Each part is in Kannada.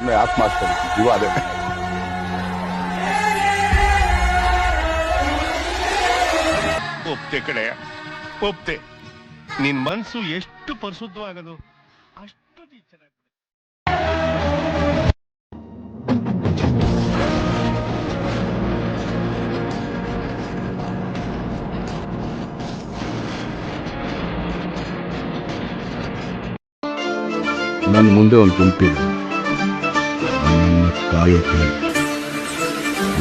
ಯಾಕೆ ಮಾಡ್ತಾರೆ ಜೀವ ಅದೇ. ಒಪ್ತೆ ಕಡೆ ಒಪ್ತೆ. ನಿನ್ ಮನ್ಸು ಎಷ್ಟು ಪರಿಶುದ್ಧವಾಗದು ಅಷ್ಟು ಚೆನ್ನಾಗಿ. ನನ್ನ ಮುಂದೆ ಒಂದು ಗುಂಪಿದೆ, ನನ್ನ ಕಾಯೋಕೆ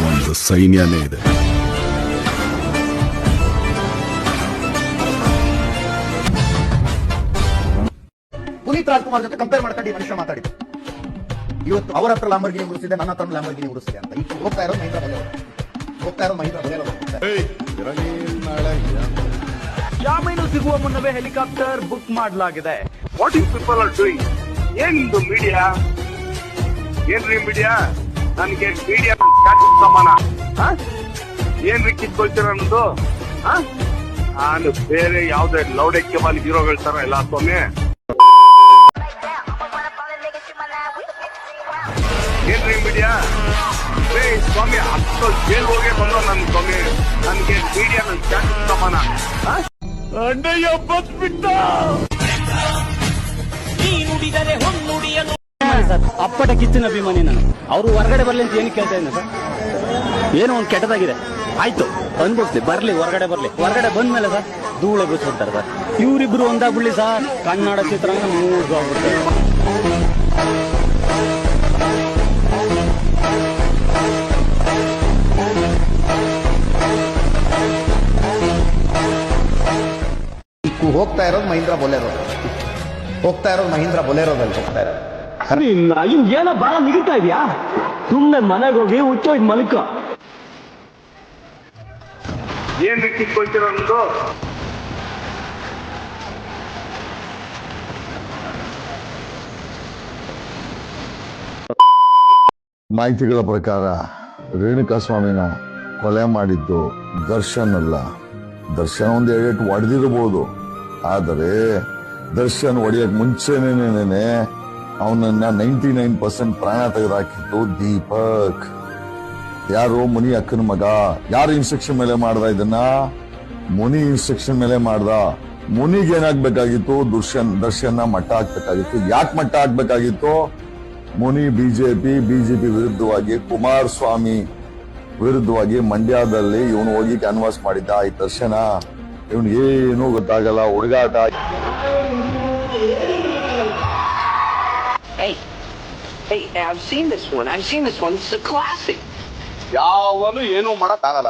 ಒಂದು ಸೈನ್ಯನೇ ಇದೆ. ಪುನೀತ್ ರಾಜ್ಕುಮಾರ್ ಜೊತೆ ಕಂಪೇರ್ ಮಾಡ್ಕೊಂಡು ಈ ಮನುಷ್ಯ ಮಾತಾಡಿದ್ರು. ಇವತ್ತು ಅವರ ಹತ್ರ ಲ್ಯಾಂಬರ್ಗಿನಿ ಉಳಿಸಿದೆ, ನನ್ನ ಹತ್ರ ಲ್ಯಾಂಬರ್ಗಿನಿ ಉಳಿಸಿದೆ ಅಂತ. ಈಗ ಹೋಗ್ತಾ ಇರೋದು ಮಹೀಂದ್ರ ಬಲೇರೋ. ಜಾಮೀನು ಸಿಗುವ ಮುನ್ನವೇ ಹೆಲಿಕಾಪ್ಟರ್ ಬುಕ್ ಮಾಡಲಾಗಿದೆ. What you people are doing? ಏನಿದು ಮೀಡಿಯಾ? ಏನ್ರಿ ಮೀಡಿಯಾ? ನನಗೆ ಮೀಡಿಯಾ ಸಮಾನ ಏನ್ರಿ ಕಿತ್ಕೊಳ್ತೀರ ನಮ್ದು? ನಾನು ಬೇರೆ ಯಾವ್ದೇ ಲೌಡಕ್ಕೆ ಬಾಲಿ ಹೀರೋಗಳ ತರ ಎಲ್ಲ ಸ್ವಾಮಿ. ಏನ್ರಿ ಮೀಡಿಯಾ? ಸ್ವಾಮಿ ಅಷ್ಟು ಜೈಲ್ ಹೋಗಿ ಬಂದು ನನ್ ಸ್ವಾಮಿ ನನ್ಗೆ ಮೀಡಿಯಾ ನನ್ ಜಾತಿ ಸಮಾನ. ಅಣ್ಣಯ್ಯ ಬಂದ್ಬಿಟ್ಟ. ಸರ್ ಅಪ್ಪಟ ಕಿಚ್ಚಿನ ಅಭಿಮಾನಿ ನಾನು. ಅವರು ಹೊರಗಡೆ ಬರ್ಲಿ ಅಂತ ಏನು ಕೇಳ್ತಾ ಇದ್ದೀನಿ ಸರ್. ಏನೋ ಒಂದು ಕೆಟ್ಟದಾಗಿದೆ, ಆಯ್ತು ಅನ್ಭವಿಸ್ಲಿ, ಬರ್ಲಿ ಹೊರಗಡೆ ಬರ್ಲಿ. ಹೊರಗಡೆ ಬಂದ್ಮೇಲೆ ಸರ್ ಧೂಳೆ ಬಿಡಿಸ್ಬಿಡ್ತಾರೆ ಸರ್. ಇವರಿಬ್ರು ಒಂದಾಗ್ಬಿಡ್ಲಿ ಸರ್, ಕನ್ನಡ ಚಿತ್ರಾಂಗ ಮೂರು ಆಗ್ಬಿಡ್ತಾರೆ. ಹೋಗ್ತಾ ಇರೋದು ಮಹೀಂದ್ರ ಬೊಲೆರೋದಲ್ಲಿ ಹೋಗ್ತಾ ಇರೋದು. ಏನೋ ಬಾಳ ನಿಲ್ತಾ ಇದೆಯಾ? ಸುಮ್ಮನೆ ಮನೆಗೆ ಹೋಗಿ ಹುಚ್ಚೋಗಿ ಮಲ್ಕ. ಏನ್ರಿ ಕಿತ್ಕೊಳ್ತೀರ ನಮ್ದು? ಮಾಹಿತಿಗಳ ಪ್ರಕಾರ ರೇಣುಕಾಸ್ವಾಮಿನ ಕೊಲೆ ಮಾಡಿದ್ದು ದರ್ಶನ್ ಅಲ್ಲ. ದರ್ಶನ್ ಒಂದು ಎಡೆಟ್ ಹೊಡೆದಿರಬಹುದು, ಆದರೆ ದರ್ಶನ್ ಹೊಡೆಯಕ್ ಮುಂಚೆನೇನೆ ಅವನನ್ನ 99% ಪ್ರಾಣ ತೆಗೆದಾಕಿದ್ದು ದೀಪಕ್. ಯಾರು? ಮುನಿ ಅಕ್ಕನ ಮಗ. ಯಾರು ಇನ್ಸ್ಟ್ರಕ್ಷನ್ ಮೇಲೆ ಮಾಡ್ದ ಇದನ್ನ? ಮುನಿ ಇನ್ಸ್ಟ್ರಕ್ಷನ್ ಮೇಲೆ ಮಾಡ್ದ. ಮುನಿಗೆ ಏನಾಗ್ಬೇಕಾಗಿತ್ತು? ದರ್ಶನ್ ಮಟ್ಟ ಹಾಕ್ಬೇಕಾಗಿತ್ತು. ಯಾಕೆ ಮಟ್ಟ ಹಾಕ್ಬೇಕಾಗಿತ್ತು? ಮುನಿ ಬಿಜೆಪಿ ವಿರುದ್ಧವಾಗಿ, ಕುಮಾರಸ್ವಾಮಿ ವಿರುದ್ಧವಾಗಿ ಮಂಡ್ಯದಲ್ಲಿ ಇವನು ಹೋಗಿ ಕ್ಯಾನ್ವಾಸ್ ಮಾಡಿದ್ದ. ಈ ದರ್ಶನ ಇವನು ಏನೂ ಗೊತ್ತಾಗಲ್ಲ, ಹುಡುಗಾಟ. ಯಾವನು ಏನೂ ಮಾಡಕ್ ಆಗಲ್ಲ.